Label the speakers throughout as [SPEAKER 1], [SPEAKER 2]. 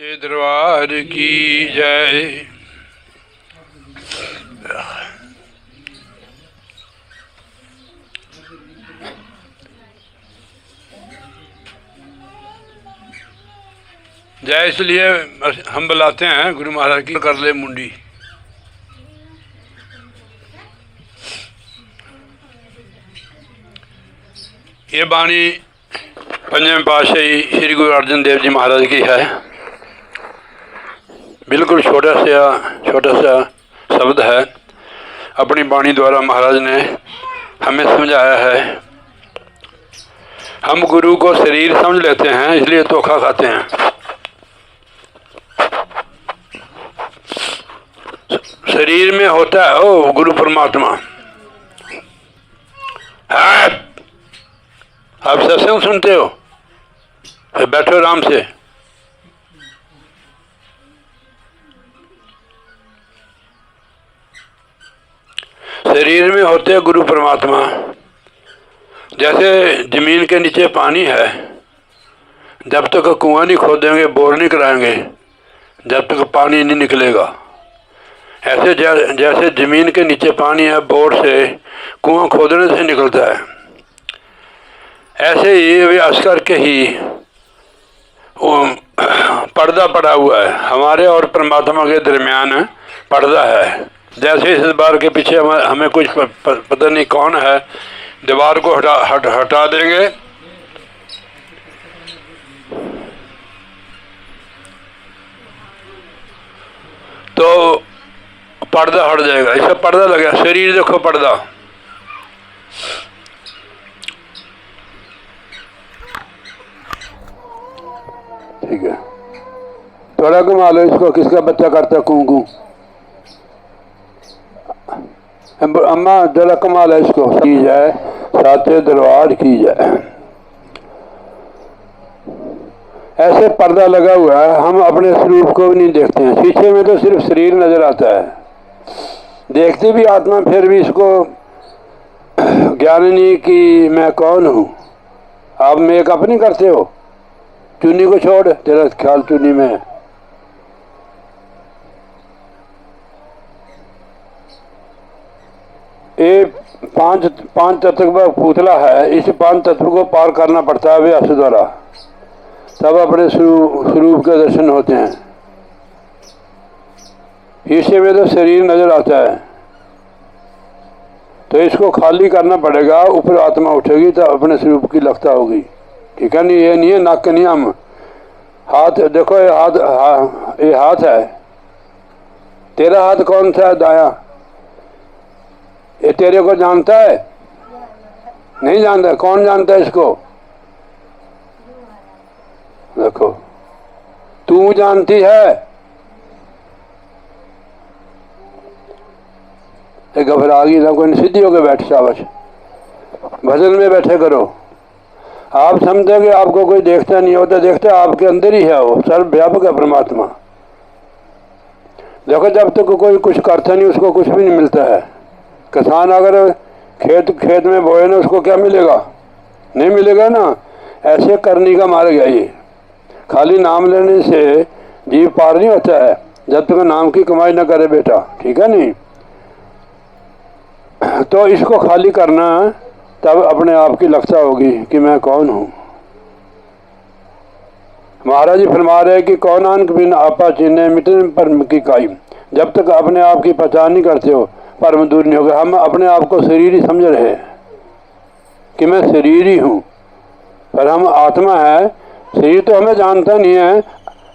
[SPEAKER 1] सच्चे दरबार की जय। जय इसलिए हम बुलाते हैं गुरु महाराज की कर ले मुंडी। ये बाणी पंजवें पातशाही श्री गुरु अर्जन देव जी महाराज की है। बिल्कुल छोटा सा शब्द है। अपनी बाणी द्वारा महाराज ने हमें समझाया है। हम गुरु को शरीर समझ लेते हैं, इसलिए धोखा खाते हैं। शरीर में होता है ओ गुरु परमात्मा। आप सत्संग सुनते हो, फिर बैठो आराम से। शरीर में होते गुरु परमात्मा। जैसे जमीन के नीचे पानी है, जब तक कुआं नहीं खोदेंगे, बोर नहीं कराएंगे, जब तक पानी नहीं निकलेगा। ऐसे जैसे जमीन के नीचे पानी है, बोर से कुआं खोदने से निकलता है, ऐसे ही व्यास करके ही पर्दा पड़ा हुआ है। हमारे और परमात्मा के दरमियान पर्दा है। जैसे इस दीवार के पीछे हमें कुछ पता नहीं कौन है, दीवार को हटा देंगे तो पर्दा हट जाएगा। इसका पर्दा लगा। शरीर देखो पर्दा। ठीक है, थोड़ा घुमा लो इसको। किसका बच्चा करता कूं। अम्मा जरा कमा लो इसको। की जाए साचे दरबार की जाए। ऐसे पर्दा लगा हुआ है, हम अपने स्वरूप को भी नहीं देखते हैं। शीशे में तो सिर्फ शरीर नजर आता है, देखती भी आत्मा, फिर भी इसको ज्ञान नहीं कि मैं कौन हूँ। आप मेकअप नहीं करते हो, चुन्नी को छोड़, तेरा ख्याल चुन्नी में है। ये पांच तत्व का पुतला है। इस 5 तत्व को पार करना पड़ता है अभ्यास द्वारा, तब अपने स्वरूप के दर्शन होते हैं। शीशे में तो शरीर नजर आता है, तो इसको खाली करना पड़ेगा। ऊपर आत्मा उठेगी तो अपने स्वरूप की लगता होगी। ठीक है नहीं? ये नहीं है नाक नहीं। हम हाथ देखो, ये हाथ है। तेरा हाथ कौन सा है? दाया। ये तेरे को जानता है? नहीं जानता। कौन जानता है इसको? देखो, तू जानती है। घबरा गई ना कोई, सीधी होकर बैठ। शाबाश, भजन में बैठे करो। आप समझोगे आपको कोई देखता नहीं होता, देखता आपके अंदर ही है। वो सर्वव्यापक है परमात्मा। देखो, जब तक कोई कुछ करता नहीं, उसको कुछ भी नहीं मिलता है। किसान अगर खेत में बोए ना, उसको क्या मिलेगा? नहीं मिलेगा ना। ऐसे करने का मार्ग है ये। खाली नाम लेने से जीव पार नहीं होता है, जब तक नाम की कमाई ना करे बेटा। ठीक है नहीं? तो इसको खाली करना, तब अपने आप की लगता होगी कि मैं कौन हूँ। महाराज जी फरमा रहे कि कौन आन बिन आपा चिन्ह मिटन परम की काई। जब तक अपने आप की पहचान नहीं करते हो, परम दूर नहीं होगा। हम अपने आप को शरीर ही समझ रहे हैं कि मैं शरीर ही हूँ, पर हम आत्मा है। शरीर तो हमें जानता नहीं है।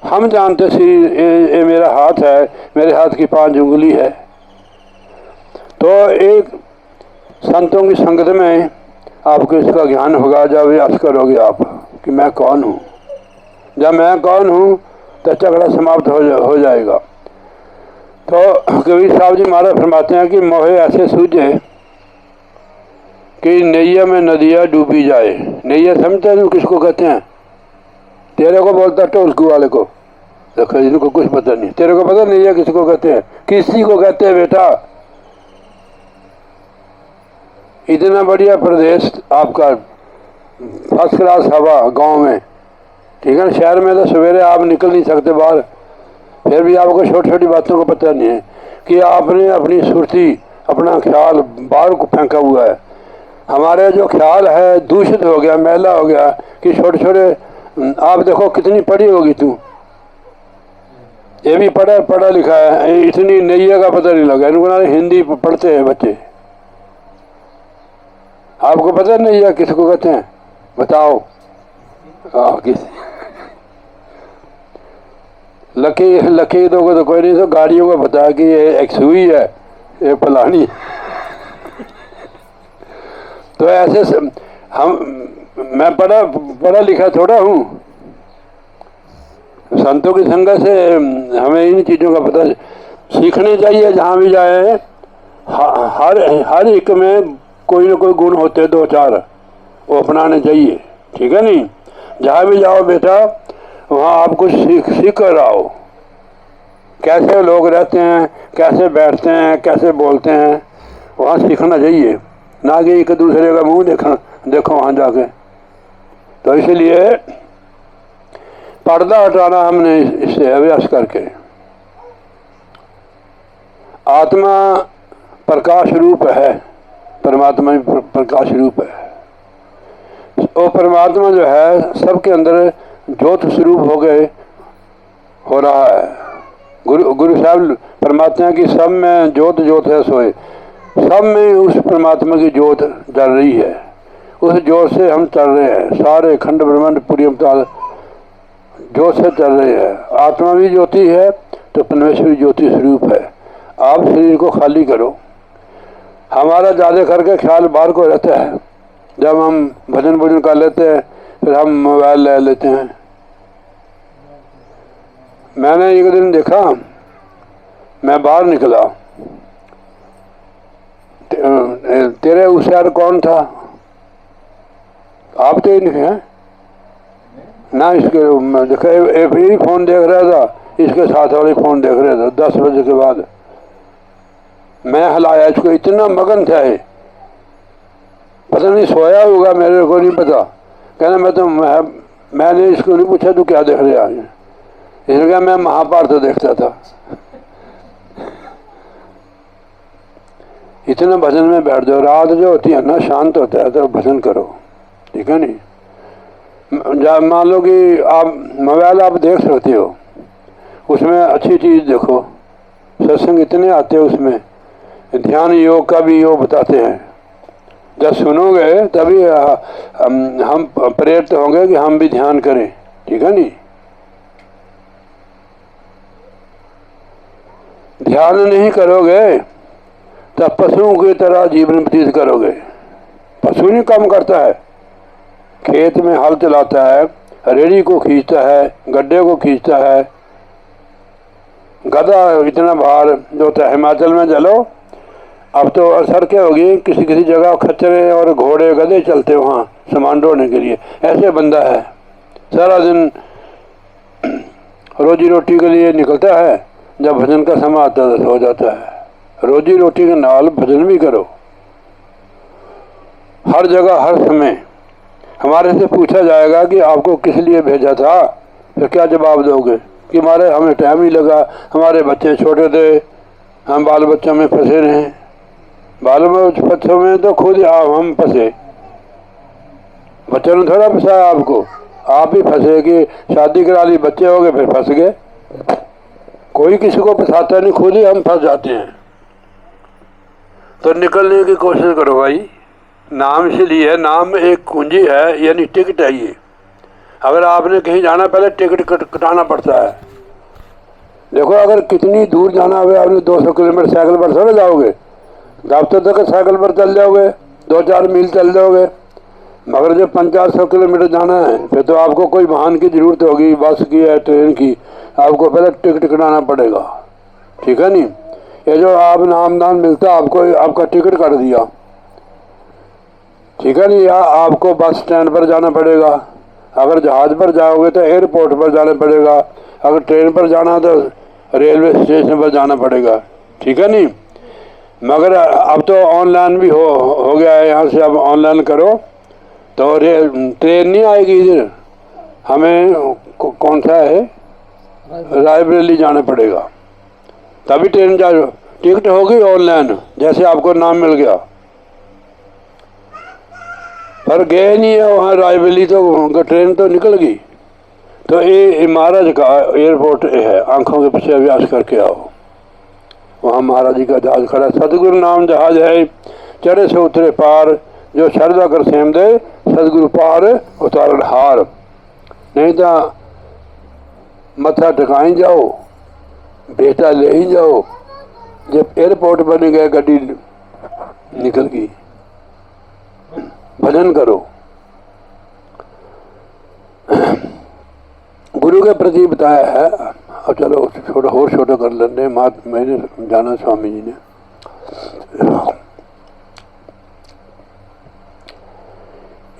[SPEAKER 1] हम जानते शरीर ये मेरा हाथ है, मेरे हाथ की 5 उंगली है। तो एक संतों की संगत में आपको इसका ज्ञान होगा, जब अभ्यास करोगे आप कि मैं कौन हूँ। जब मैं कौन हूँ तो झगड़ा समाप्त हो जाएगा। तो कबीर साहब जी महाराज फरमाते हैं कि मोहे ऐसे सूझे कि नैया में नदिया डूबी जाए। नैया समझते हैं किसको कहते हैं? तेरे को बोलता ढोलकू वाले को। देखो, इनको कुछ पता नहीं। तेरे को पता नैया किसको कहते हैं? किसी को कहते हैं बेटा? इतना बढ़िया प्रदेश आपका, फर्स्ट क्लास हवा गांव में, ठीक है ना। शहर में तो सवेरे आप निकल नहीं सकते बाहर, फिर भी आपको छोटी छोटी बातों का पता नहीं है कि आपने अपनी सुर्ती, अपना ख्याल बाहर को फेंका हुआ है। हमारे जो ख्याल है दूषित हो गया, मैला हो गया कि छोटे छोटे, आप देखो कितनी पढ़ी होगी तू, ये भी पढ़ा लिखा है, इतनी नैया का पता नहीं लगा। इनको हिंदी पढ़ते हैं बच्चे, आपको पता नहीं है किसको कहते हैं, बताओ। किस लकी तो को तो कोई नहीं, तो गाड़ियों का पता कि ये एक्सुई है, ये फलानी। तो ऐसे मैं पढ़ा लिखा थोड़ा हूँ, संतों की संगत से हमें इन चीज़ों का पता सीखने चाहिए। जहाँ भी जाए हर एक में कोई ना कोई गुण होते हैं, 2-4 वो अपनाने चाहिए, ठीक है नहीं। जहाँ भी जाओ बेटा वहाँ आप कुछ सीख कर आओ, कैसे लोग रहते हैं, कैसे बैठते हैं, कैसे बोलते हैं, वहाँ सीखना चाहिए, ना कि एक दूसरे का मुंह देखो वहाँ जाके। तो इसलिए पर्दा हटाना हमने इससे अभ्यास करके। आत्मा प्रकाश रूप है, परमात्मा भी प्रकाश रूप है। वो परमात्मा जो है सबके अंदर ज्योत स्वरूप हो रहा है। गुरु साहब परमात्मा की सब में ज्योत है सोए, सब में उस परमात्मा की ज्योत जल रही है। उस ज्योत से हम चल रहे हैं, सारे खंड ब्रह्मांड पूरी अवतार ज्योत से चल रहे हैं। आत्मा भी ज्योति है तो परमेश्वरी ज्योति स्वरूप है। आप शरीर को खाली करो। हमारा ज़्यादा करके ख्याल बाहर को रहता है। जब हम भजन कर लेते हैं फिर हम मोबाइल ले लेते हैं। मैंने एक दिन देखा, मैं बाहर निकला, तेरे उस यार कौन था, आप तो ही नहीं हैं ना। इसके देखा यही फ़ोन देख रहा था, इसके साथ वाले फ़ोन देख रहे थे। 10 बजे के बाद मैं हिलाया इसको, इतना मगन था ये, पता नहीं सोया होगा, मेरे को नहीं पता। कहना मैंने इसको नहीं पूछा तू क्या देख रहा है, इसने कहा मैं महाभारत देखता था। इतना भजन में बैठ जाओ। रात जो होती है ना शांत होता है तो भजन करो, ठीक है नहीं। मान लो कि आप मोबाइल आप देख सकते हो, उसमें अच्छी चीज़ देखो, सत्संग इतने आते हैं उसमें, ध्यान योग का भी योग बताते हैं। जब सुनोगे तभी हम प्रेरित होंगे कि हम भी ध्यान करें, ठीक है नहीं। ध्यान नहीं करोगे तब पशुओं की तरह जीवन व्यतीत करोगे। पशु नहीं काम करता है, खेत में हल चलाता है, रेड़ी को खींचता है, गड्ढे को खींचता है, गधा इतना भार जो होता है। हिमाचल में चलो, अब तो सड़कें होगी, किसी किसी जगह खच्चरे और घोड़े गधे चलते वहाँ सामान ढोने के लिए। ऐसे बंदा है सारा दिन रोजी रोटी के लिए निकलता है, जब भजन का समय आता है तो सो जाता है। रोजी रोटी के नाल भजन भी करो, हर जगह हर समय। हमारे से पूछा जाएगा कि आपको किस लिए भेजा था, फिर क्या जवाब दोगे कि हमारे हमें टाइम ही लगा, हमारे बच्चे छोटे थे, हम बाल बच्चों में फंसे रहे। बाल बच्चों में तो खुद हम फंसे, बच्चों ने थोड़ा फंसाया आपको, आप ही फंसे कि शादी करा ली, बच्चे हो गए, फिर फंस गए। कोई किसी को फंसाता नहीं, खुद ही हम फंस जाते हैं। तो निकलने की कोशिश करो भाई। नाम इसलिए है, नाम एक कुंजी है, यानी टिकट है ये। अगर आपने कहीं जाना पहले टिकट कटाना पड़ता है। देखो अगर कितनी दूर जाना हो, आपने 200 किलोमीटर साइकिल पर थोड़े जाओगे, दफ्तर तक साइकिल पर चल जाओगे, 2-4 मील चल जाओगे। मगर जब 50-100 किलोमीटर जाना है फिर तो आपको कोई वाहन की ज़रूरत होगी, बस की है, ट्रेन की। आपको पहले टिकट कटाना पड़ेगा, ठीक है नहीं। ये जो आप नामदान मिलता है आपको, आपका टिकट कर दिया, ठीक है नहीं। या आपको बस स्टैंड पर जाना पड़ेगा, अगर जहाज़ पर जाओगे तो एयरपोर्ट पर जाना पड़ेगा, अगर ट्रेन पर जाना तो रेलवे स्टेशन पर जाना पड़ेगा, ठीक है नहीं। मगर अब तो ऑनलाइन भी हो गया है, यहाँ से अब ऑनलाइन करो तो ट्रेन नहीं आएगी इधर, हमें कौन सा है, रायबरेली जाना पड़ेगा, तभी ट्रेन जा। टिकट होगी ऑनलाइन, जैसे आपको नाम मिल गया, पर गए नहीं है वहाँ रायबरेली, तो ट्रेन तो निकल गई। तो ये महाराज का एयरपोर्ट है, आंखों के पीछे अभ्यास करके आओ। वहाँ महाराज जी का जहाज खड़ा, सतगुरु नाम जहाज है, चढ़े से उतरे पार, जो श्रद्धा कर सेम दे, सतगुरु पार उतारन हार। नहीं तो मत्था टकाई जाओ, बेटा ले ही जाओ। जब एयरपोर्ट बन गए, गड्डी निकल गई। भजन करो, गुरु के प्रति बताया है। अब चलो छोटा और छोटा कर लेने, मैंने जाना स्वामी जी ने।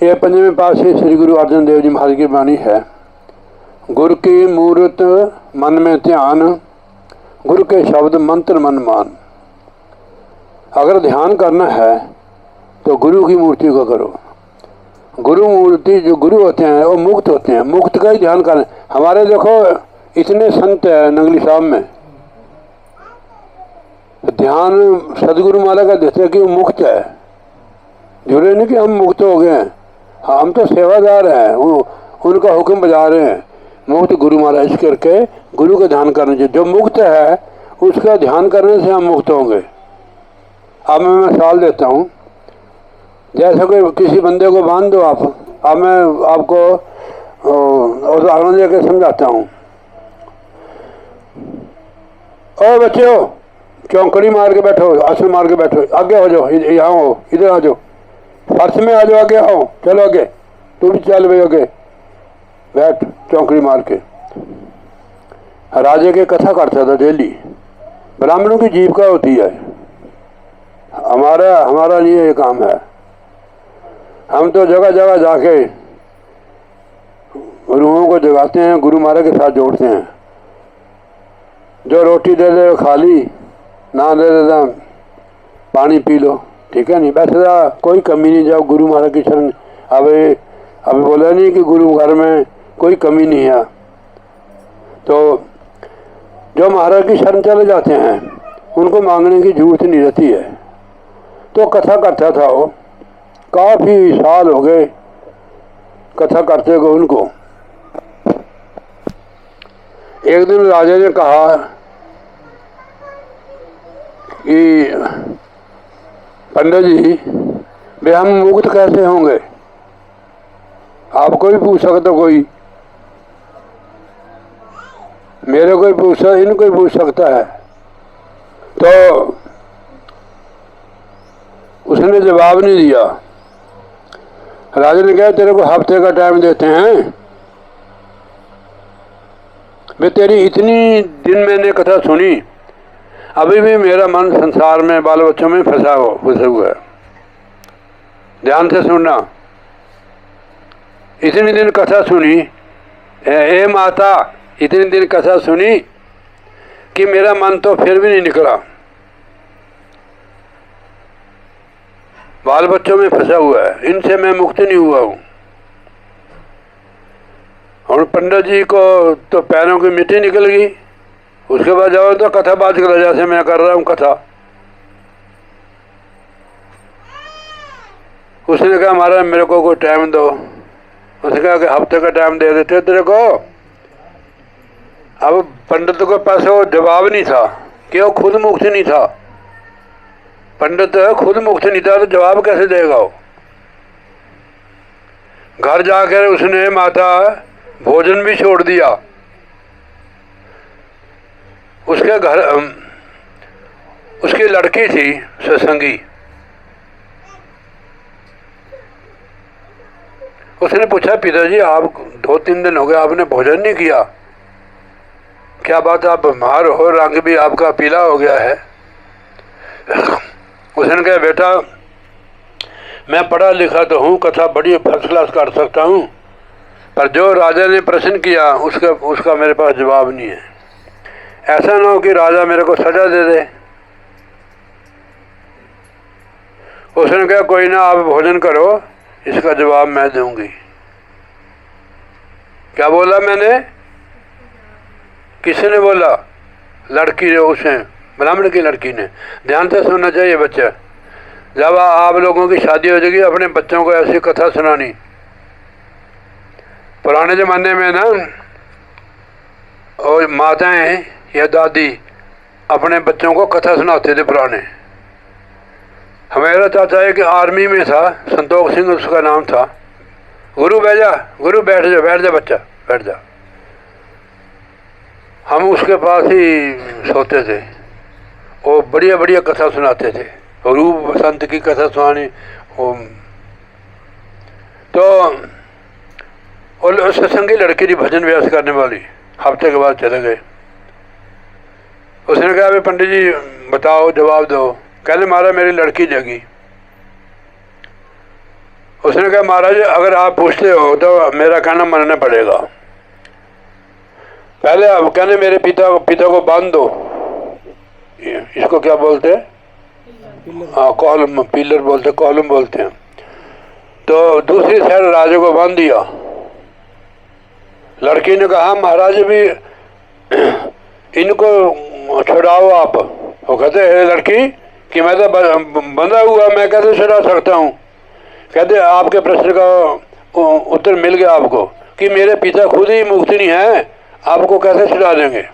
[SPEAKER 1] यह पंचवें पातशाही श्री गुरु अर्जन देव जी महाराज की वाणी है। गुरु की मूर्त मन में ध्यान, गुरु के शब्द मंत्र मन मान। अगर ध्यान करना है तो गुरु की मूर्ति को करो। गुरु मूर्ति, जो गुरु होते हैं वो मुक्त होते हैं, मुक्त का ही ध्यान करें। हमारे देखो इतने संत है नंगली साहब में, ध्यान सदगुरु माला का देते हैं कि वो मुक्त है, जुड़े नहीं कि हम मुक्त हो गए हैं। हम तो सेवादार हैं, उनका हुक्म बजा रहे हैं। मुक्त गुरु महाराज करके गुरु का ध्यान करना चाहिए। जो मुक्त है उसका ध्यान करने से हम मुक्त होंगे। अब मैं मिसाल देता हूँ, जैसे कोई किसी बंदे को बांध दो आप। अब मैं आपको उदाहरण देकर समझाता हूँ। ओ बच्चों, चौंकड़ी मार के बैठो, आसन मार के बैठो, आगे हो जाओ, यहाँ हो, इधर आ जाओ, फर्श में आ जाओ, आगे आओ, चलो आगे, तू भी चल भाई आगे, बैठ चौंकड़ी मार के। राजे की कथा करता था डेली। ब्राह्मणों की जीविका होती है, हमारा नहीं ये काम है। हम तो जगह जगह जाके रूहों को जगाते हैं, गुरु महाराज के साथ जोड़ते हैं। जो रोटी दे दे खा ली, ना दे देता पानी पी लो, ठीक है नहीं। वैसे कोई कमी नहीं, जाओ गुरु महाराज की शरण। अभी बोला नहीं कि गुरु घर में कोई कमी नहीं है। तो जो महाराज की शरण चले जाते हैं उनको मांगने की जरूरत नहीं रहती है। तो कथा करता था वो, काफी साल हो गए कथा करते हुए उनको। एक दिन राजा ने कहा कि पंडित जी, वे हम मुक्त कैसे होंगे? आपको भी पूछ सकते, कोई मेरे को भी पूछ सकता, इनको भी पूछ सकता है। तो उसने जवाब नहीं दिया। राजा ने कहा, तेरे को हफ्ते का टाइम देते हैं। वे तेरी इतनी दिन मैंने कथा सुनी, अभी भी मेरा मन संसार में बाल बच्चों में फंसा हुआ है। ध्यान से सुनना। इतनी दिन कथा सुनी, ए माता, इतनी दिन कथा सुनी कि मेरा मन तो फिर भी नहीं निकला, बाल बच्चों में फंसा हुआ है, इनसे मैं मुक्त नहीं हुआ हूँ। और पंडित जी को तो पैरों की मिट्टी निकल गई। उसके बाद जाओ तो कथा बात करो, जैसे मैं कर रहा हूँ कथा। उसने कहा, महाराज मेरे को कोई टाइम दो। उसने कहा कि हफ्ते का टाइम दे देते तेरे को। अब पंडित के पास वो जवाब नहीं था कि वो खुद मुक्त नहीं था। पंडित खुद मुक्त नहीं था तो जवाब कैसे देगा वो? घर जाकर उसने माता भोजन भी छोड़ दिया। उसके घर उसकी लड़की थी सत्संगी। उसने पूछा, पिताजी आप 2-3 दिन हो गए आपने भोजन नहीं किया, क्या बात, आप बीमार हो, रंग भी आपका पीला हो गया है। उसने कहा, बेटा मैं पढ़ा लिखा तो हूँ, कथा बड़ी फर्स्ट क्लास कर सकता हूँ, पर जो राजा ने प्रश्न किया उसका मेरे पास जवाब नहीं है। ऐसा ना हो कि राजा मेरे को सजा दे दे। उसने कहा, कोई ना, आप भोजन करो, इसका जवाब मैं दूंगी। क्या बोला मैंने? किसने बोला? लड़की ने, उसे ब्राह्मण की लड़की ने। ध्यान से सुनना चाहिए बच्चा। जब आप लोगों की शादी हो जाएगी अपने बच्चों को ऐसी कथा सुनानी। पुराने ज़माने में ना, और माताएं या दादी अपने बच्चों को कथा सुनाते थे पुराने। हमारा चाचा एक आर्मी में था, संतोष सिंह उसका नाम था। गुरु बैठ जा, गुरु बैठ जा, बैठ जा बच्चा, बैठ जा। हम उसके पास ही सोते थे। वो बढ़िया बढ़िया कथा सुनाते थे, रूप बसंत की कथा सुनानी। तो और सत्संगी लड़की थी, भजन व्यास करने वाली। हफ्ते के बाद चले गए। उसने कहा, भाई पंडित जी बताओ, जवाब दो। कहने महाराज मेरी लड़की जगी। उसने कहा महाराज अगर आप पूछते हो तो मेरा कहना मानना पड़ेगा। पहले अब कहने मेरे पिता को बांध दो। इसको क्या बोलते हैं? हाँ, कॉलम, पिलर बोलते, कॉलम बोलते हैं। तो दूसरी साइड राजा को बांध दिया। लड़की ने कहा महाराज भी इनको छुड़ाओ आप। वो कहते हैं लड़की कि मैं तो बंधा हुआ, मैं कैसे छुड़ा सकता हूँ? कहते आपके प्रश्न का उत्तर मिल गया आपको कि मेरे पिता खुद ही मुक्ति नहीं है, आपको कैसे छुड़ा देंगे।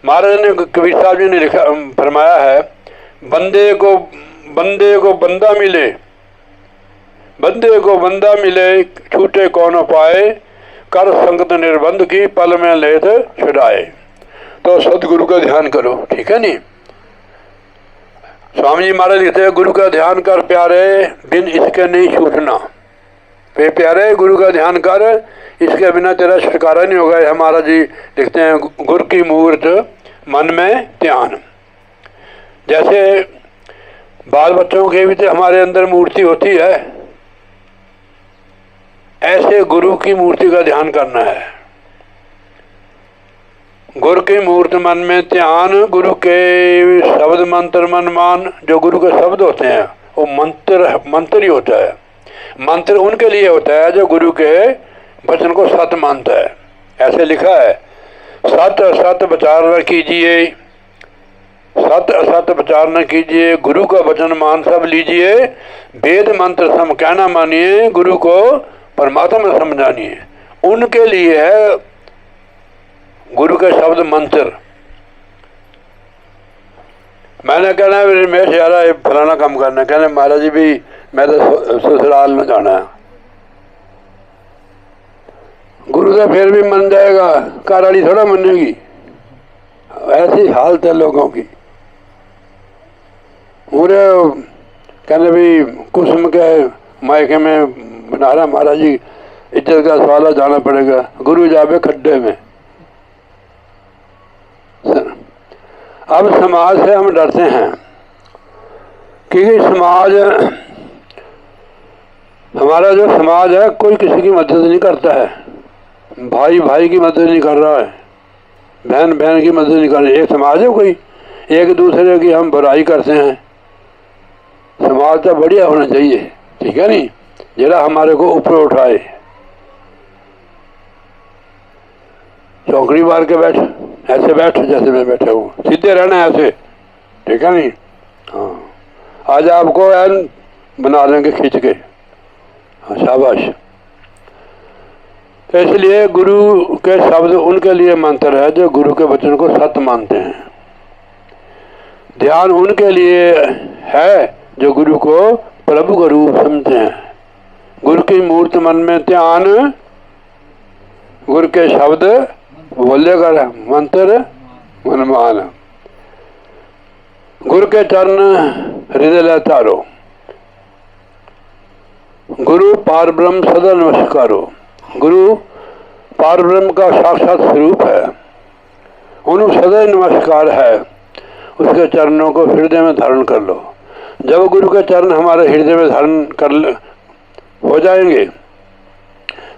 [SPEAKER 1] महाराज ने, कबीर साहब जी ने लिखा, फरमाया है, बंदे को बंदा मिले, बंदे को बंदा मिले, छूटे कौन पाए, कर संगत निर्बंध की पल में लेत छुड़ाए। तो सदगुरु का ध्यान करो, ठीक है नहीं? स्वामी जी महाराज लिखते हैं, गुरु का ध्यान कर प्यारे, बिन इसके नहीं छूटना। वे प्यारे गुरु का ध्यान कर, इसके बिना तेरा छुटकारा नहीं होगा। हमारा जी लिखते हैं, गुरु की मूर्त मन में ध्यान। जैसे बाल बच्चों के भी तो हमारे अंदर मूर्ति होती है, ऐसे गुरु की मूर्ति का ध्यान करना है। गुरु की मूर्ति मन में ध्यान, गुरु के शब्द मंत्र मन मान। जो गुरु के शब्द होते हैं वो मंत्र ही होता है। मंत्र उनके लिए होता है जो गुरु के वचन को सत्य मानता है। ऐसे लिखा है, सत असत विचार न कीजिए, सत असत विचार न कीजिए, गुरु का वचन मान सब लीजिए, वेद मंत्र सम कहना मानिए, गुरु को परमात्मा समझानिए। उनके लिए है गुरु के शब्द मंत्र। मैंने कहना रमेश यार फलाना काम करना, कहना महाराज जी भी मैं तो ससुराल में जाना है। गुरु से फिर भी मन जाएगा, घर वाली थोड़ा मनेगी। ऐसी हालत है लोगों की। पूरे कहने भी कुसुम के मायके में बना रहा, महाराज जी इज्जत का सवाल जाना पड़ेगा, गुरु जावे खड्डे में। अब समाज से हम डरते हैं क्योंकि समाज, हमारा जो समाज है कोई किसी की मदद नहीं करता है। भाई भाई की मदद नहीं कर रहा है, बहन बहन की मदद नहीं कर रही। एक समाज है कोई, एक दूसरे की हम बुराई करते हैं। समाज तो बढ़िया होना चाहिए, ठीक है नहीं, जरा हमारे को ऊपर उठाए। चौकड़ी मार के बैठ, ऐसे बैठ जैसे मैं बैठा हूँ, सीधे रहना है ऐसे, ठीक है नहीं। हाँ, आज आपको एन बना देंगे खींच के। हाँ, शाबाश। तो इसलिए गुरु के शब्द उनके लिए मंत्र है जो गुरु के वचन को सत्य मानते हैं। ध्यान उनके लिए है जो गुरु को प्रभु का रूप समझते हैं। गुरु की मूर्ति मन में ध्यान, गुरु के शब्द बोलेगा, मंत्र मनमान, गुरु के चरण हृदय ले तारो, गुरु पार ब्रह्म सदा नमस्कारो। गुरु पार ब्रह्म का साक्षात स्वरूप है, उन्हें सदा नमस्कार है। उसके चरणों को हृदय में धारण कर लो। जब गुरु के चरण हमारे हृदय में धारण कर हो जाएंगे,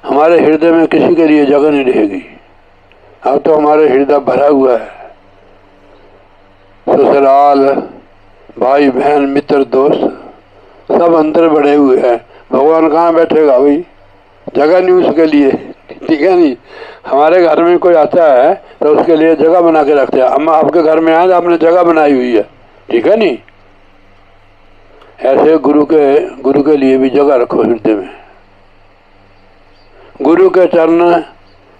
[SPEAKER 1] हमारे हृदय में किसी के लिए जगह नहीं रहेगी। अब तो हमारे हृदय भरा हुआ है, ससुराल, भाई बहन, मित्र, दोस्त सब अंदर बढ़े हुए हैं। भगवान कहाँ बैठेगा भाई, जगह नहीं उसके लिए, ठीक है नहीं। हमारे घर में कोई आता है तो उसके लिए जगह बना के रखते हैं। अम्मा आपके घर में आए तो आपने जगह बनाई हुई है, ठीक है नहीं। ऐसे गुरु के लिए भी जगह रखो हृदय में। गुरु के चरण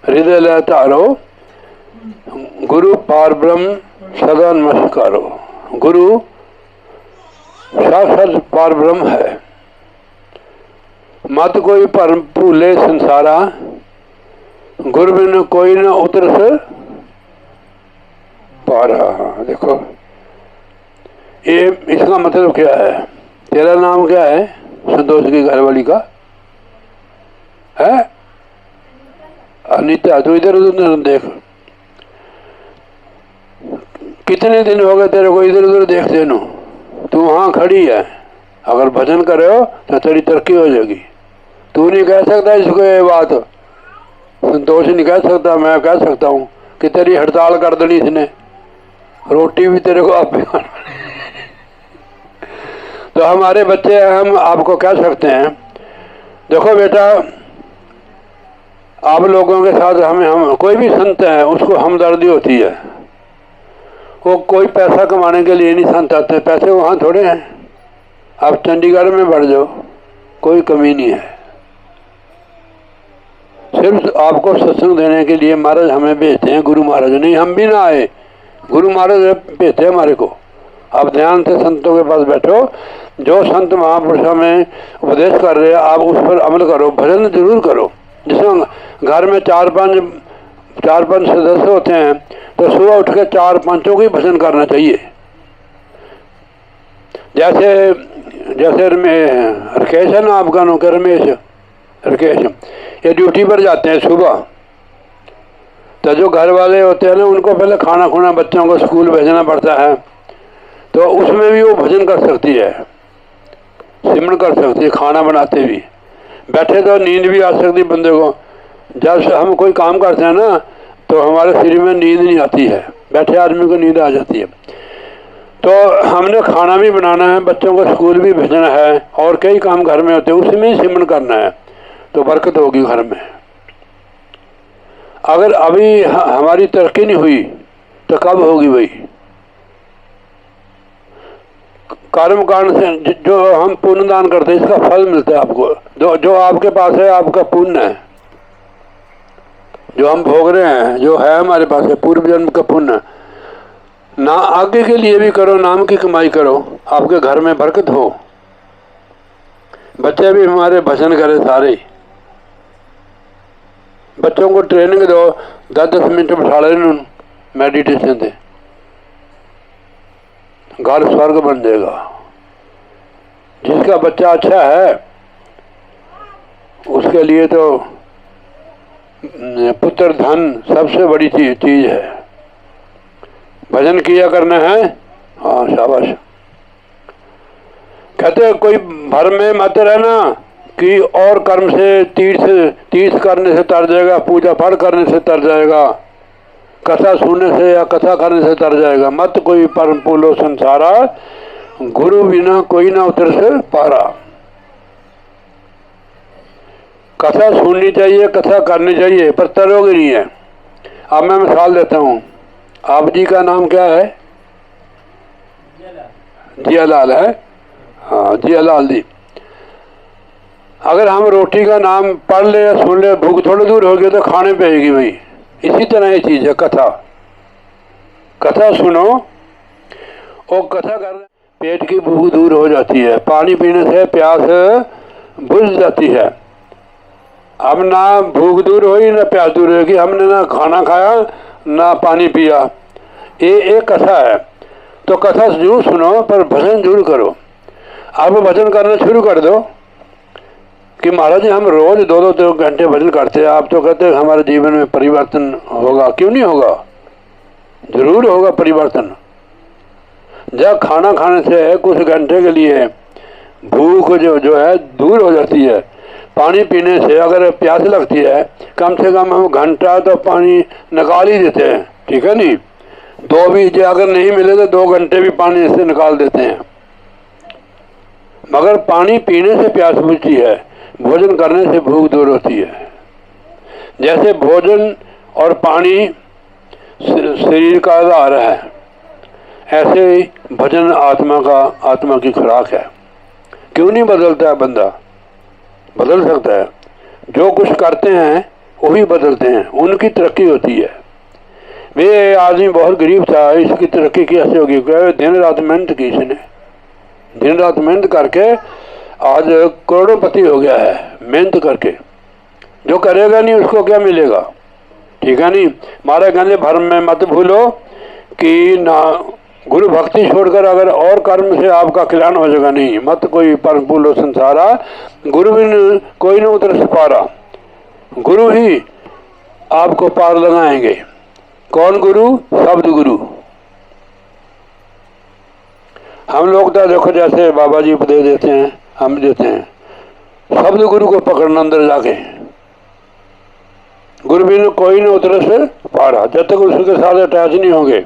[SPEAKER 1] हृदय ले तारो, गुरु पार ब्रह्म सदा नमस्कारो। गुरु साक्षात पार ब्रह्म है। मत कोई भरम भूले संसारा, गुरु बिन कोई न उतर से पारा। देखो ये इसका मतलब क्या है। तेरा नाम क्या है? संतोष की घरवाली का है अनीता। तू इधर उधर देख, कितने दिन हो गए तेरे को इधर उधर देखते नो। तू वहां खड़ी है, अगर भजन करे हो तो तेरी तरक्की हो जाएगी। तू नहीं कह सकता इसको ये बात, संतोष नहीं कह सकता, मैं कह सकता हूँ कि तेरी हड़ताल कर देनी इसने, रोटी भी तेरे को आप तो हमारे बच्चे हम आपको कह सकते हैं, देखो बेटा आप लोगों के साथ हम कोई भी संत है उसको हमदर्दी होती है। वो कोई पैसा कमाने के लिए नहीं संत आते, पैसे वहाँ थोड़े हैं। आप चंडीगढ़ में बढ़ जाओ, कोई कमी नहीं है। सिर्फ आपको सत्संग देने के लिए महाराज हमें भेजते हैं, गुरु महाराज नहीं। हम भी ना आए, गुरु महाराज भेजते हैं हमारे को। आप ध्यान से संतों के पास बैठो, जो संत महापुरुषों में उपदेश कर रहे हैं आप उस पर अमल करो, भजन जरूर करो। जिसमें घर में चार पांच सदस्य होते हैं तो सुबह उठ के 4-5 को ही भजन करना चाहिए। जैसे राकेश है ना आपका नो के राकेश, ये ड्यूटी पर जाते हैं सुबह, तो जो घर वाले होते हैं ना उनको पहले खाना खुना बच्चों को स्कूल भेजना पड़ता है, तो उसमें भी वो भजन कर सकती है, सिमरन कर सकती है। खाना बनाते भी बैठे तो नींद भी आ सकती बंदे को। जब हम कोई काम करते हैं ना तो हमारे शरीर में नींद नहीं आती है, बैठे आदमी को नींद आ जाती है। तो हमने खाना भी बनाना है, बच्चों को स्कूल भी भेजना है, और कई काम घर में होते हैं, उसमें ही सिमरन करना है, तो बरकत होगी घर में। अगर अभी हमारी तरक्की नहीं हुई तो कब होगी भाई? कर्म कांड से जो हम पुण्य दान करते हैं इसका फल मिलता है आपको। जो आपके पास है आपका पुण्य है, जो हम भोग रहे हैं, जो है हमारे पास है पूर्व जन्म का पुण्य। ना आगे के लिए भी करो, नाम की कमाई करो, आपके घर में बरकत हो। बच्चे भी हमारे भजन करें सारे। बच्चों को ट्रेनिंग दो, 10-10 मिनट बिठा लें मेडिटेशन से, घर स्वर्ग बन जाएगा। जिसका बच्चा अच्छा है उसके लिए तो पुत्र धन सबसे बड़ी चीज है। भजन किया करना है, हाँ शाबाश। कहते कोई भर में मत रहना कि और कर्म से तीर्थ करने से तर जाएगा, पूजा पाठ करने से तर जाएगा, कथा सुनने से या कथा करने से तर जाएगा। मत कोई परम पूलो संसारा, गुरु बिना कोई ना उतर से पारा। कथा सुननी चाहिए, कथा करनी चाहिए, पर तरोगे नहीं है। अब मैं मिसाल देता हूँ। आप जी का नाम क्या है? जियालाल है, हाँ जियालाल जी। अगर हम रोटी का नाम पढ़ ले या सुन ले, भूख थोड़ी दूर होगी तो खाने पे आएगी भाई। इसी तरह ये चीज है कथा। कथा सुनो, और कथा कर पेट की भूख दूर हो जाती है, पानी पीने से प्यास बुझ जाती है। अब ना भूख दूर हुई ना प्यास दूर होगी, हमने ना खाना खाया ना पानी पिया। ये एक कथा है। तो कथा जरूर सुनो, पर भजन जरूर करो। आप भजन करना शुरू कर दो कि महाराज जी हम रोज 2-2 घंटे भजन करते हैं। आप तो कहते हैं हमारे जीवन में परिवर्तन होगा, क्यों नहीं होगा? जरूर होगा परिवर्तन। जब खाना खाने से कुछ घंटे के लिए भूख जो है दूर हो जाती है, पानी पीने से अगर प्यास लगती है, कम से कम हम घंटा तो पानी निकाल ही देते हैं, ठीक है नहीं? 2 भी अगर नहीं मिले तो 2 घंटे भी पानी से निकाल देते हैं। मगर पानी पीने से प्यास बुझती है, भोजन करने से भूख दूर होती है। जैसे भोजन और पानी शरीर का आधार है, ऐसे ही भजन आत्मा की खुराक है। क्यों नहीं बदलता है बंदा? बदल सकता है। जो कुछ करते हैं वही बदलते हैं, उनकी तरक्की होती है। वे आदमी बहुत गरीब था, इसकी तरक्की कैसे होगी? दिन रात मेहनत की इसने, दिन रात मेहनत करके आज करोड़ोंपति हो गया है, मेहनत करके। जो करेगा नहीं उसको क्या मिलेगा? ठीक है नहीं? हमारे कहने भर्म में मत भूलो कि ना गुरु भक्ति छोड़कर अगर और कर्म से आपका कल्याण हो जाएगा। नहीं, मत कोई पर भूलो संसारा, गुरु बिन कोई न उतर पारा। गुरु ही आपको पार लगाएंगे। कौन गुरु? शब्द गुरु। हम लोग तो देखो जैसे बाबा जी उपदेश देते हैं, हम देते हैं, शब्द गुरु को पकड़ना अंदर जाके। गुरु बिन कोई न उतर से पारा। जब तक उसके साथ अटैच नहीं होंगे,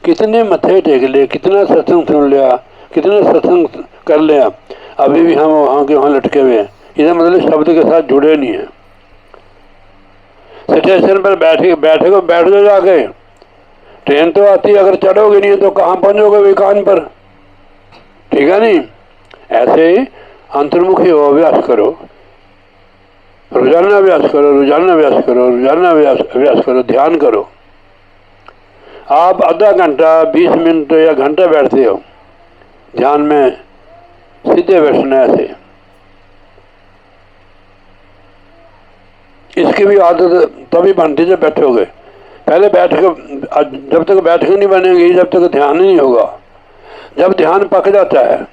[SPEAKER 1] कितने मत्थे टेक ले, कितना सत्संग सुन लिया, कितना सत्संग कर लिया, अभी भी हम वहाँ के वहाँ लटके हुए हैं। इसका मतलब शब्द के साथ जुड़े नहीं है। स्टेशन पर बैठ जाओ जाके। ट्रेन तो आती है, अगर चढ़ोगे नहीं तो कहाँ पहुँचोगे? विकान पर। ठीक है नहीं? ऐसे ही अंतर्मुखी हो, अभ्यास करो, रोजाना अभ्यास करो, रोजाना अभ्यास करो, रोजाना अभ्यास करो, ध्यान करो। आप आधा घंटा, 20 मिनट या घंटा बैठते हो ध्यान में, सीधे बैठना ऐसे। इसकी भी आदत तभी बनती जब बैठोगे। पहले जब तक बैठक नहीं बनेगी, जब तक ध्यान नहीं होगा। जब ध्यान पक जाता है,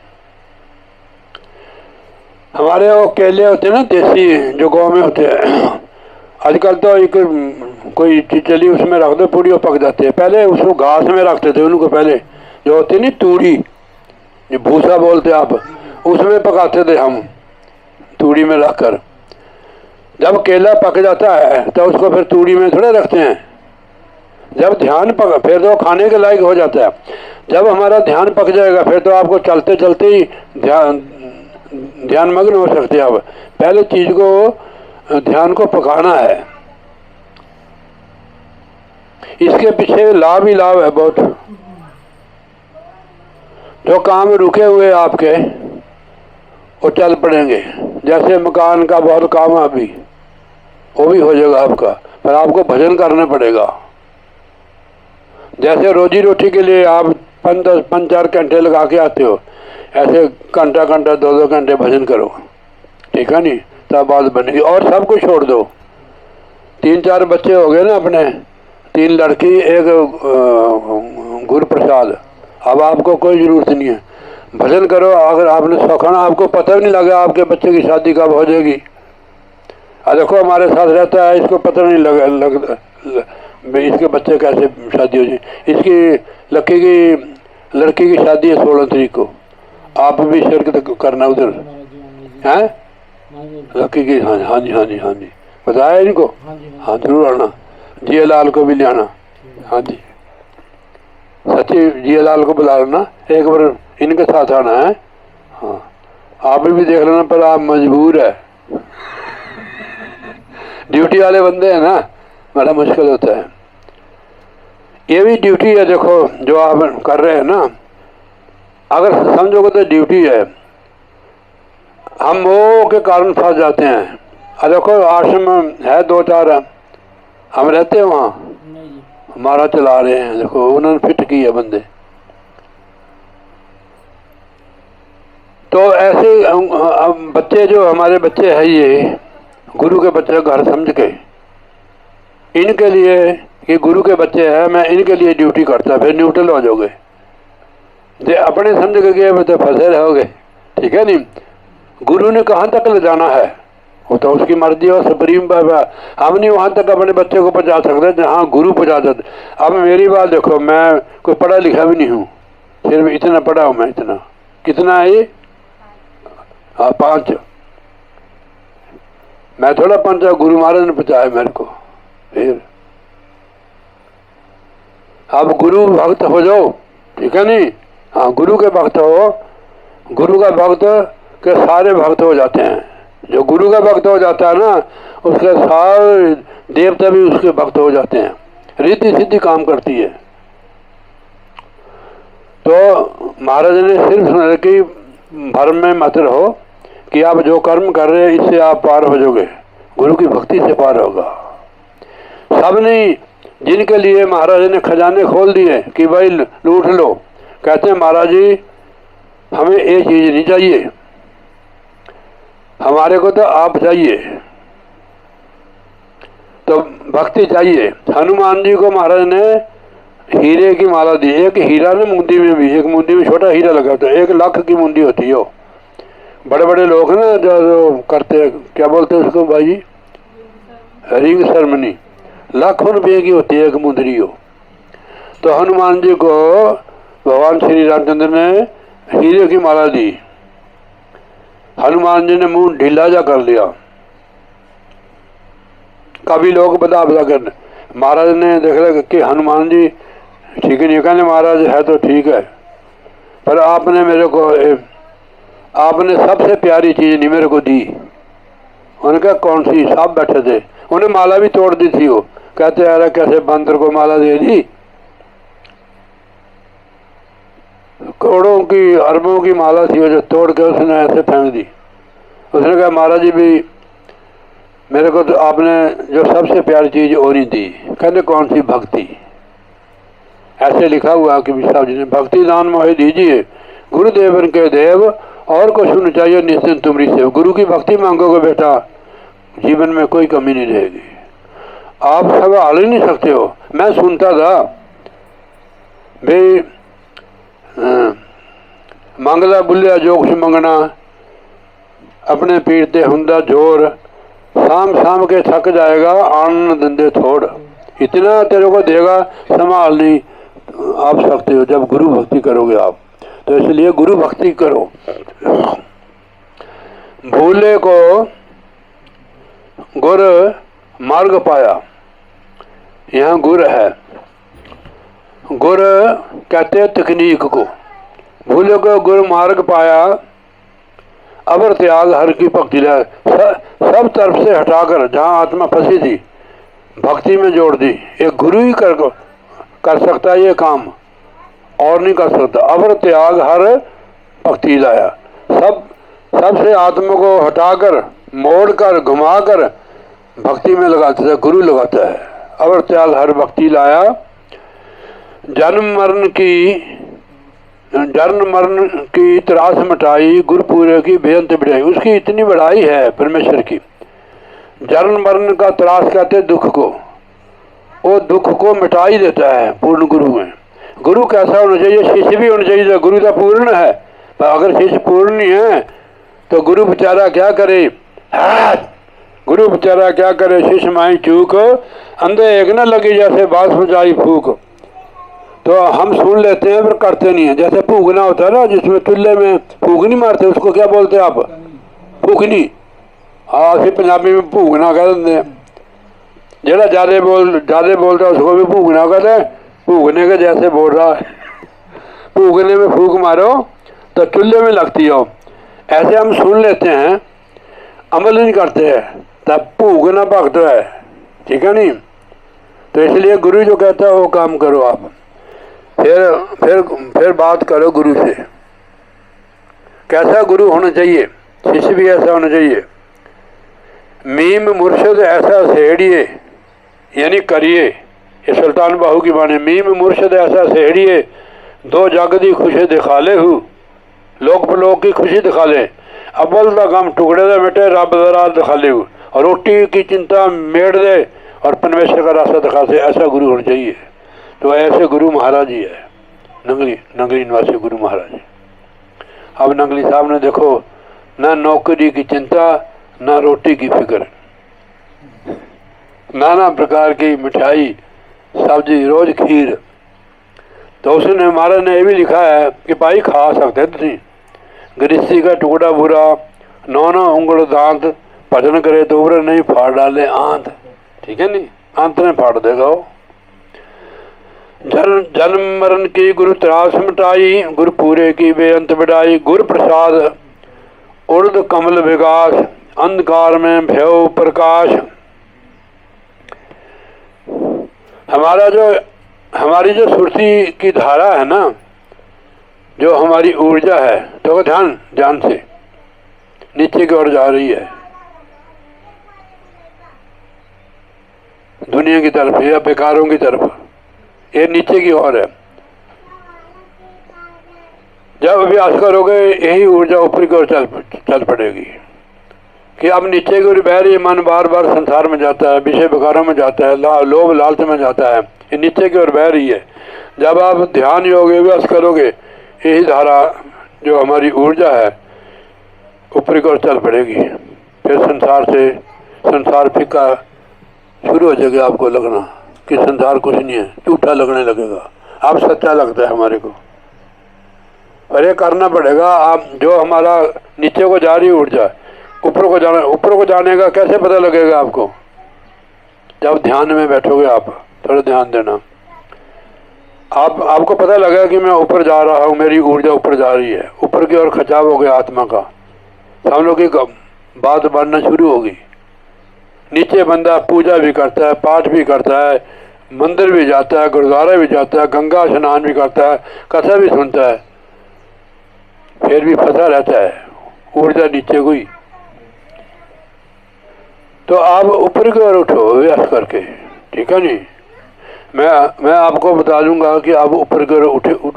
[SPEAKER 1] हमारे वो केले होते हैं ना देसी, जो गाँव में होते हैं, आजकल तो एक कोई चीज चली उसमें रख दो, पूरी पक जाते हैं। पहले उसको घास में रखते थे उनको, पहले जो होती नहीं तूड़ी, जो भूसा बोलते आप, उसमें पकाते थे हम, तूड़ी में रखकर। जब केला पक जाता है तो उसको फिर तूड़ी में थोड़े रखते हैं। जब ध्यान पक, फिर तो खाने के लायक हो जाता है। जब हमारा ध्यान पक जाएगा फिर तो आपको चलते चलते ही ध्यान मग्न हो सकते हैं। आप पहले चीज को, ध्यान को पकाना है। इसके पीछे लाभ ही लाभ है बहुत। जो काम रुके हुए आपके वो चल पड़ेंगे। जैसे मकान का बहुत काम है अभी, वो भी हो जाएगा आपका, पर आपको भजन करना पड़ेगा। जैसे रोजी रोटी के लिए आप 5-4 घंटे लगा के आते हो, ऐसे घंटा 2-2 घंटे भजन करो। ठीक है नहीं? तब बात बनेगी। और सब कुछ छोड़ दो। 3-4 बच्चे हो गए ना अपने, 3 लड़की, एक गुरु प्रसाद। अब आपको कोई जरूरत नहीं है, भजन करो। अगर आपने सौखाना, आपको पता भी नहीं लगा आपके बच्चे की शादी कब हो जाएगी। देखो हमारे साथ रहता है, इसको पता नहीं लगता इसके बच्चे कैसे शादी हो जाए। इसकी लड़की की शादी है 16 तारीख को। आप भी शिरकत करना उधर है लड़की की। हाँ जी बताया इनको। हाँ जरूर आना। जिया लाल को भी ले आना। हाँ जी, सच्ची जिया लाल को बुला लेना, एक बार इनके साथ आना है। हाँ, आप भी देख लेना, पर आप मजबूर है। ड्यूटी वाले बंदे हैं ना, बड़ा मुश्किल होता है। ये भी ड्यूटी है, देखो जो आप कर रहे हैं ना, अगर समझोगे तो ड्यूटी है। हम मोह के कारण फंस जाते हैं। देखो आश्रम है 2-4, हम रहते हैं वहाँ, हमारा चला रहे हैं। देखो उन्होंने फिट की है बंदे। तो ऐसे बच्चे जो हमारे बच्चे हैं, ये गुरु के बच्चे घर समझ के, इनके लिए कि गुरु के बच्चे हैं, मैं इनके लिए ड्यूटी करता, फिर न्यूट्रल हो जाओगे। जे अपने समझ के गए तो फंसे रहोगे। ठीक है नहीं? गुरु ने कहाँ तक ले जाना है वो तो उसकी मर्जी हो, सुप्रीम बाबा। हम नहीं वहाँ तक अपने बच्चे को पहुँचा सकते जहाँ गुरु पहुँचा देते। अब मेरी बात देखो, मैं कोई पढ़ा लिखा भी नहीं हूँ, सिर्फ इतना पढ़ा हूँ मैं। इतना कितना है ये? 5। मैं थोड़ा 5, गुरु महाराज ने पहुँचाया मेरे को। फिर अब गुरु भक्त हो जाओ। ठीक है नहीं? हाँ, गुरु के भक्त हो। गुरु का भक्त के सारे भक्त हो जाते हैं। जो गुरु का भक्त हो जाता है ना, उसके सारे देवता भी उसके भक्त हो जाते हैं, रिद्धि सिद्धि काम करती है। तो महाराज ने सिर्फ सुना कि भ्रम में मत रहो कि आप जो कर्म कर रहे हैं इससे आप पार हो जाओगे, गुरु की भक्ति से पार होगा। सब नहीं, जिनके लिए महाराज ने खजाने खोल दिए कि भाई लूट लो, कहते हैं महाराज जी हमें ये चीज़ नहीं चाहिए, हमारे को तो आप चाहिए, तो भक्ति चाहिए। हनुमान जी को महाराज ने हीरे की माला दी, एक हीरा ने मुंदी में भी, एक मुंदी में छोटा हीरा लगा होता है, 1 लाख की मुंदी होती है। वो बड़े बड़े लोग ना जो करते हैं, क्या बोलते हैं उसको भाई जी, रिंग सेरेमनी, लाखों रुपये की होती है एक मुंदरी हो। तो हनुमान जी को भगवान श्री रामचंद्र ने हीरे की माला दी। हनुमान जी ने मुंह ढीला जा कर लिया, कभी लोग बता कर, महाराज ने देख लिया कि हनुमान जी ठीक नहीं, कहने महाराज है तो ठीक है, पर आपने मेरे को आपने सबसे प्यारी चीज़ नहीं मेरे को दी। उन्होंने कहा कौन सी? सब बैठे थे, उन्हें माला भी तोड़ दी थी। वो कहते यार कैसे बंदर को माला दे दी, करोड़ों की अरबों की माला थी, वो जो तोड़ के उसने ऐसे फेंक दी। उसने कहा महाराज जी भी मेरे को तो आपने जो सबसे प्यारी चीज़ और ही दी। कहते कौन सी? भक्ति। ऐसे लिखा हुआ कि विश्वास जी ने, भक्ति दान मोहि दीजिए गुरुदेवन के देव, और कुछ नहीं चाहिए निश्चिंत तुम्हारी सेव। गुरु की भक्ति मांगोगे बेटा, जीवन में कोई कमी नहीं रहेगी। आप सब हाल ही नहीं सकते हो। मैं सुनता था भाई मंगला बुलिया जो कुछ मंगना, अपने पीड़ते हुंदा जोर, शाम शाम के थक जाएगा आनंद धंधे थोड़। इतना तेरे को देगा संभाल नहीं आप सकते हो जब गुरु भक्ति करोगे आप। तो इसलिए गुरु भक्ति करो। भूले को गुर मार्ग पाया, यहाँ गुर है। गुर कहते हैं तकनीक को। भूले को गुर मार्ग पाया, अबर त्याग हर की भक्ति लाए। सब तरफ से हटाकर जहाँ आत्मा फंसी थी भक्ति में जोड़ दी। एक गुरु ही कर सकता है ये काम, और नहीं कर सकता। अबर त्याग हर भक्ति लाया। सबसे आत्मा को हटाकर मोड़कर घुमाकर भक्ति में लगाता है, गुरु लगाता है। अबर त्याग हर भक्ति लाया, जन्म मरण की त्रास मिटाई, गुरु पूरे की बेअंत बढ़ाई। उसकी इतनी बढ़ाई है परमेश्वर की। जन्म मरण का त्रास कहते दुख को, वो दुख को मिटा ही देता है पूर्ण गुरु में। गुरु कैसा होना चाहिए? शिष्य भी होना चाहिए। गुरु तो पूर्ण है, पर अगर शिष्य पूर्ण नहीं है तो गुरु बेचारा क्या करे? गुरु बेचारा क्या करे? शिष्य माई चूक, अंधे एक न लगी जैसे बात बुझाई फूक। तो हम सुन लेते हैं पर करते नहीं है। जैसे फूकना होता है ना, जिसमें चूल्हे में फूक नहीं मारते, उसको क्या बोलते हैं आप? फूकनी। हाँ, फिर पंजाबी में फूकना कह देते हैं। जरा ज्यादा बोलता है उसको भी फूकना कहते हैं। फूकने के जैसे बोल रहा है, फूकने में फूक मारो तो चूल्हे में लगती हो। ऐसे हम सुन लेते हैं, अमल नहीं करते हैं, तब फूकना भक्त है। ठीक है नहीं? तो इसलिए गुरु जो कहता है वो काम करो आप। फिर बात करो गुरु से। कैसा गुरु होना चाहिए? शिष्य भी ऐसा होना चाहिए। मीम मुर्शद ऐसा सेड़िए, यानी करिए। ये सुल्तान बाहू की बाणी। मीम मुर्शद ऐसा सेड़िए, दो जग दी खुशी दिखा ले हूँ। लोक पलोक की खुशी दिखा ले, अव्वल का काम टुकड़े दे बेटे, रब दरा दिखा ले हूँ। और रोटी की चिंता मेड़ दे और परमेश्वर का रास्ता दिखा से। ऐसा गुरु होना चाहिए। तो ऐसे गुरु महाराज ही है, नंगली निवासी गुरु महाराज। अब नंगली साहब ने देखो, ना नौकरी की चिंता, ना रोटी की फिक्र, नाना प्रकार की मिठाई सब्जी, रोज खीर। तो उसने महाराज ने ये भी लिखा है कि भाई खा सकते थे। गृहस्थी का टुकड़ा बुरा, 9 उंगल दांत, भजन करे तो उब्र नहीं फाड़ डाले आंत। ठीक है नहीं? आंत ने फाड़ देगा वो। जन्म मरण की गुरु त्रास मिटाई, गुरु पूरे की बेअंत बढ़ाई। गुरु प्रसाद उर्द कमल विकास, अंधकार में भय प्रकाश। हमारी जो सुरती की धारा है ना, जो हमारी ऊर्जा है, तो ध्यान से नीचे की ओर जा रही है, दुनिया की तरफ या बेकारों की तरफ, ये नीचे की ओर है। जब अभ्यास करोगे यही ऊर्जा ऊपर की ओर चल पड़ेगी कि अब नीचे की ओर बह रही है, मन बार बार संसार में जाता है, विषय विकारों में जाता है, लोभ लालच में जाता है, ये नीचे की ओर बह रही है। जब आप ध्यान योग अभ्यास करोगे यही धारा जो हमारी ऊर्जा है ऊपर की ओर चल पड़ेगी। फिर संसार फीका शुरू हो जाएगा, आपको लगना कि संसार कुछ नहीं है, झूठा लगने लगेगा, अब सच्चा लगता है हमारे को। पर ये करना पड़ेगा। आप जो हमारा नीचे को जा रही ऊर्जा ऊपर को जाने का कैसे पता लगेगा आपको? जब ध्यान में बैठोगे आप, थोड़ा ध्यान देना, आपको पता लगेगा कि मैं ऊपर जा रहा हूँ, मेरी ऊर्जा ऊपर जा रही है, ऊपर की ओर खिंचाव हो गया आत्मा का, हम लोग की बात बनना शुरू होगी। नीचे बंदा पूजा भी करता है, पाठ भी करता है, मंदिर भी जाता है, गुरुद्वारा भी जाता है, गंगा स्नान भी करता है, कथा भी सुनता है, फिर भी फंसा रहता है, ऊर्जा नीचे हुई। तो आप ऊपर की ओर उठो अभ्यास करके, ठीक है नहीं? मैं आपको बता दूंगा कि आप ऊपर की ओर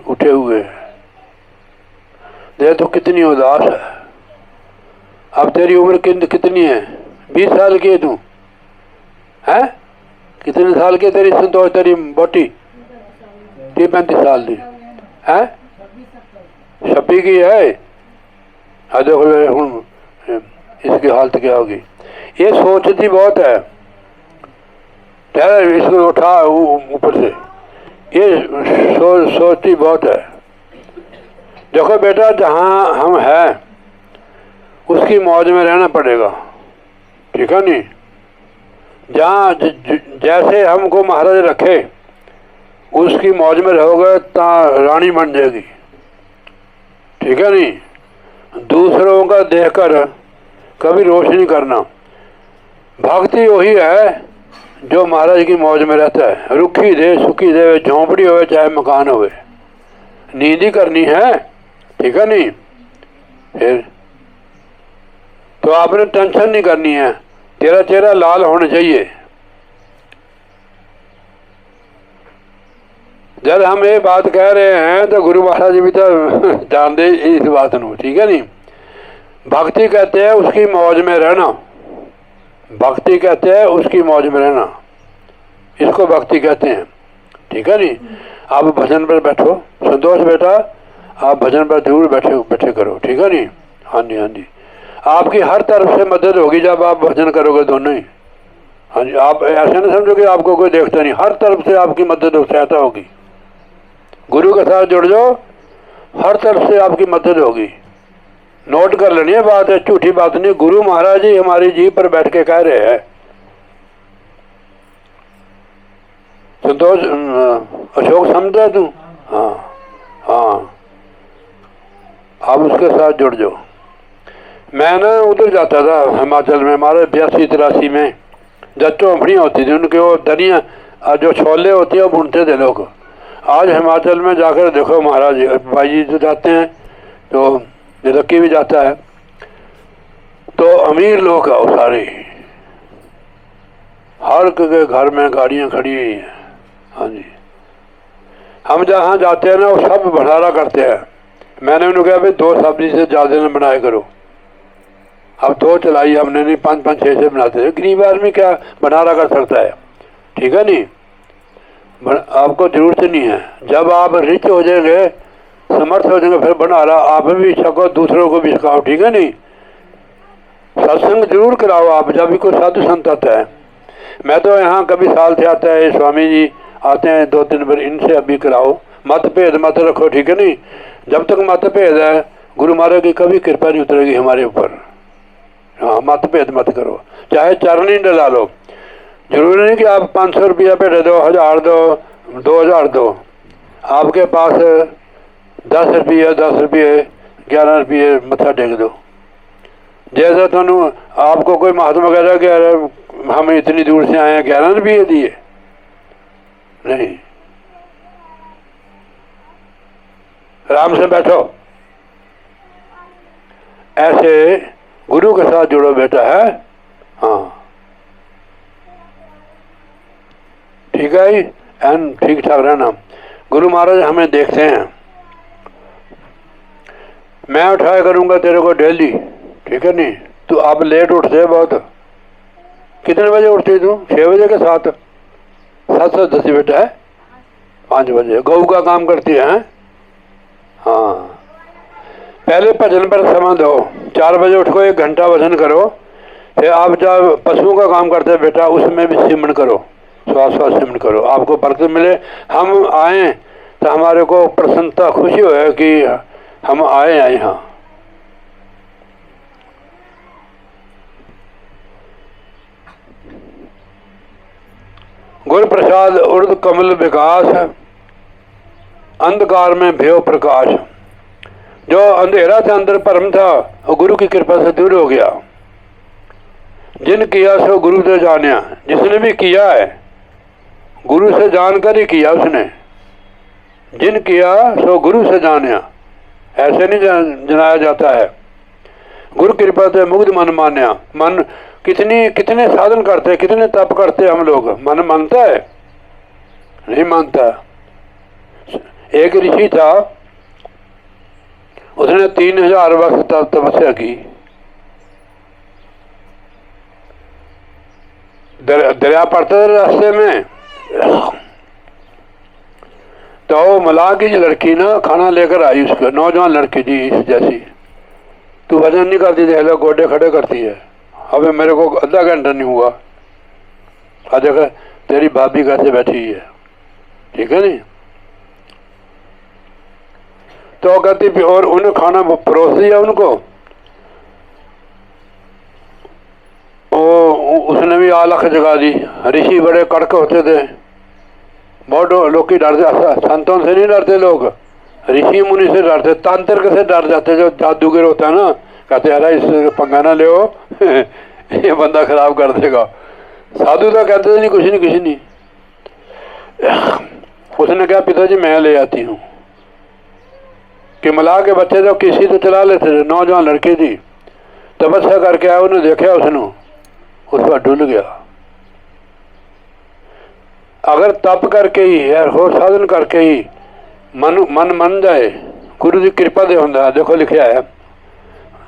[SPEAKER 1] उठे हुए हैं। देख तो कितनी उदास है। अब तेरी उम्र कितनी है? 20 साल की है तू, है? कितने साल की तेरी संतोष, तेरी बोटी? 35 साल की है, 26 की है। हाँ देखो हूँ इसकी हालत क्या होगी। ये सोचती बहुत है, इसको उठा ऊपर से, ये सोचती बहुत है। देखो बेटा, जहाँ हम हैं उसकी मौज में रहना पड़ेगा, ठीक है नहीं? जहाँ जैसे हमको महाराज रखे उसकी मौज में रहोगे तो रानी बन जाएगी, ठीक है नहीं? दूसरों का देखकर कभी रोष नहीं करना। भक्ति वही है जो महाराज की मौज में रहता है। रुखी दे सुखी दे, झोंपड़ी होवे चाहे मकान होवे, नींद ही करनी है, ठीक है नहीं? फिर तो आपने टेंशन नहीं करनी है, तेरा चेहरा लाल होना चाहिए। जब हम ये बात कह रहे हैं तो गुरु महाराज भी तो जान दे इस बात को, ठीक है नहीं? भक्ति कहते हैं उसकी मौज में रहना, भक्ति कहते हैं उसकी मौज में रहना, इसको भक्ति कहते हैं, ठीक है नहीं? आप भजन पर बैठो, संतोष बेटा आप भजन पर जरूर बैठे करो, ठीक है नहीं? हाँ जी, हाँ जी। आपकी हर तरफ से मदद होगी जब आप भजन करोगे दोनों ही। हाँ जी, आप ऐसे ना समझो कि आपको कोई देखता नहीं, हर तरफ से आपकी मदद और सहायता होगी। गुरु के साथ जुड़ जाओ, हर तरफ से आपकी मदद होगी। नोट कर लेनी है बात, है झूठी बात नहीं। गुरु महाराज जी हमारी जीभ पर बैठ के कह रहे हैं। संतोष अशोक समझा तू? हाँ हाँ, आप उसके साथ जुड़ जाओ। मैं ना उधर जाता था हिमाचल में, हमारे 82-83 में, जब चौपड़ियाँ होती थी उनके, वो धनिया जो छोले होते हैं वो बुनते थे लोग। आज हिमाचल में जाकर देखो, महाराज भाई जी तो जाते हैं, तो रक्की भी जाता है, तो अमीर लोग हैं वो सारे, हर के घर में गाड़ियाँ खड़ी हुई हैं। हाँ जी, हम जहाँ जाते हैं ना वो सब भंडारा करते हैं। मैंने उन्हें कहा भाई 2 सब्जी से ज़्यादा न बनाया करो। अब 2 चलाई हमने, नहीं 5-5, 6 बनाते थे। गरीब आदमी क्या भंडारा कर सकता है, ठीक है नहीं? आपको जरूरत नहीं है। जब आप रिच हो जाएंगे, समर्थ हो जाएंगे, फिर भंडारा आप भी छको, दूसरों को भी सिखाओ, ठीक है नहीं? सत्संग जरूर कराओ आप, जब भी कोई साधु संत आता है। मैं तो यहाँ कभी साल से आता है, स्वामी जी आते हैं 2-3 बार, इनसे अभी कराओ। मतभेद मत रखो, ठीक है नहीं? जब तक मतभेद है गुरु महाराज की कभी कृपा नहीं उतरेगी हमारे ऊपर। हाँ, मतभेद मत करो, चाहे चरण ही डला लो। जरूरी नहीं कि आप 500 रुपया पे दे दो, 1000 दो, 2000 दो। आपके पास 10 रुपये, 11 रुपये मत्था टेक दो। जैसा थानू आपको कोई महात्मा कह रहा कि अरे हम इतनी दूर से आए हैं 11 रुपये दिए, नहीं, आराम से बैठो। ऐसे गुरु के साथ जुड़ो बेटा है। हाँ ठीक है, एंड ठीक ठाक रहना। गुरु महाराज हमें देखते हैं, मैं उठाया करूंगा तेरे को डेली, ठीक है नहीं। तू आप लेट उठते है बहुत, कितने बजे उठती तू? 6 बजे के 7? 7 से 10 बेटा है, 5 बजे गऊ का काम करती है। हाँ पहले भजन पर समय दो, 4 बजे उठ को 1 घंटा भजन करो, फिर आप जब पशुओं का काम करते हैं बेटा उसमें भी सिमरन करो, श्वास सिमरन करो, आपको बरकत मिले। हम आए तो हमारे को प्रसन्नता खुशी हो कि हम आए हैं यहाँ। गुरु प्रसाद उर्द कमल विकास, अंधकार में भेव प्रकाश। जो अंधेरा था अंदर भरम था वो गुरु की कृपा से दूर हो गया। जिन किया सो गुरु से जानिया, जिसने भी किया है गुरु से जानकर ही किया उसने। जिन किया सो गुरु से जानिया, ऐसे नहीं जनाया जाता है। गुरु कृपा से मुग्ध मन मान्या। मन कितने साधन करते, कितने तप करते हम लोग, मन मानता है? नहीं मानता। एक ऋषि था, उसने 3000 वर्ष तपस्या की। दरिया पड़ता था रास्ते में, तो मलाह की लड़की ना खाना लेकर आई उसको, नौजवान लड़की जी जैसी। तू भजन नहीं करती थी, हेलो गोडे खड़े करती है। अबे मेरे को आधा घंटा नहीं हुआ, आज देखा तेरी भाभी कैसे बैठी है, ठीक है नहीं। तो कहती और उन्हें खाना परोस दिया उनको, उसने भी आलख जगा दी। ऋषि बड़े कड़क होते थे, बहुत लोग की डरते, संतों से नहीं डरते लोग, ऋषि मुनि से डरते, तांत्रिक से डर जाते। जो जादूगर होता है ना, कहते अरे इस पंगा ना ले ये बंदा खराब कर देगा। साधु तो कहते थे नहीं, कुछ नहीं। उसने कहा पिताजी मैं ले आती हूँ। कि मलाह के बच्चे तो किसी तो चला लेते थे, नौजवान लड़की थी, तपस्या करके आया, उन्हें देखा उसने, उस पर डुल गया। अगर तप करके ही और साधन करके ही मन मन जाए, गुरु की कृपा दे होंदा। देखो लिखा है,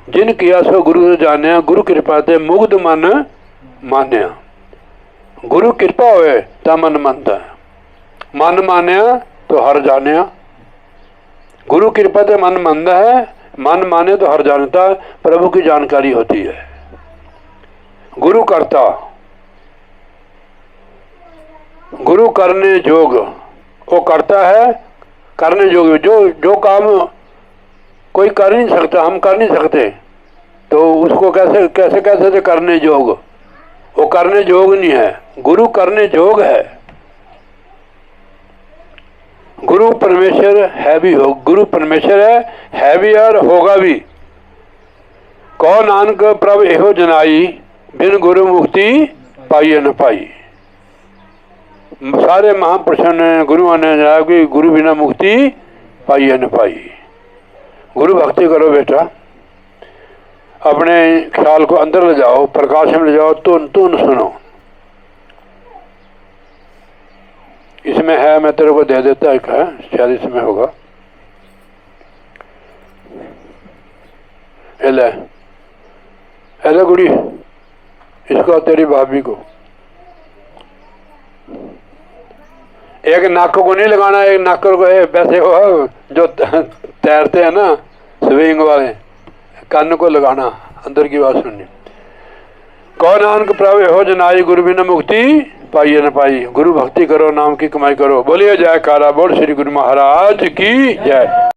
[SPEAKER 1] जिन किया सो गुरु से जानिया, गुरु कृपा से मुग्ध मन मान्या। गुरु कृपा होए तो मन मानता है, मन मान्या तो हर जानिया। गुरु कृपा से मन मानता है, मन माने तो हर जानता। प्रभु की जानकारी होती है। गुरु करता, गुरु करने जोग, वो करता है करने जोग। जो काम कोई कर नहीं सकता, हम कर नहीं सकते, तो उसको कैसे से करने जोग? वो करने जोग नहीं है, गुरु करने जोग है। गुरु परमेश्वर है भी, हो गुरु परमेश्वर है भी और होगा भी। कहो नानक प्रभ एहो जनाई, बिन गुरु मुक्ति पाइए न पाई। सारे महापुरुषों ने, गुरुओं ने जनाया कि गुरु बिना मुक्ति पाइए न पाई। गुरु भक्ति करो बेटा, अपने ख्याल को अंदर ले जाओ, प्रकाश में ले जाओ, तुन सुनो। इसमें है, मैं तेरे को दे देता, एक है शायद इसमें होगा। एले गुड़ी, इसको तेरी भाभी को। एक नाक को नहीं लगाना, एक नाक को वैसे हो जो तैरते हैं ना स्विंग वाले, कान को लगाना, अंदर की बात सुननी। कहो नानक प्रभु हो जनाई, गुरु बिना मुक्ति पाइए न पाई। गुरु भक्ति करो, नाम की कमाई करो। बोलिए जयकारा, बोल श्री गुरु महाराज की जय।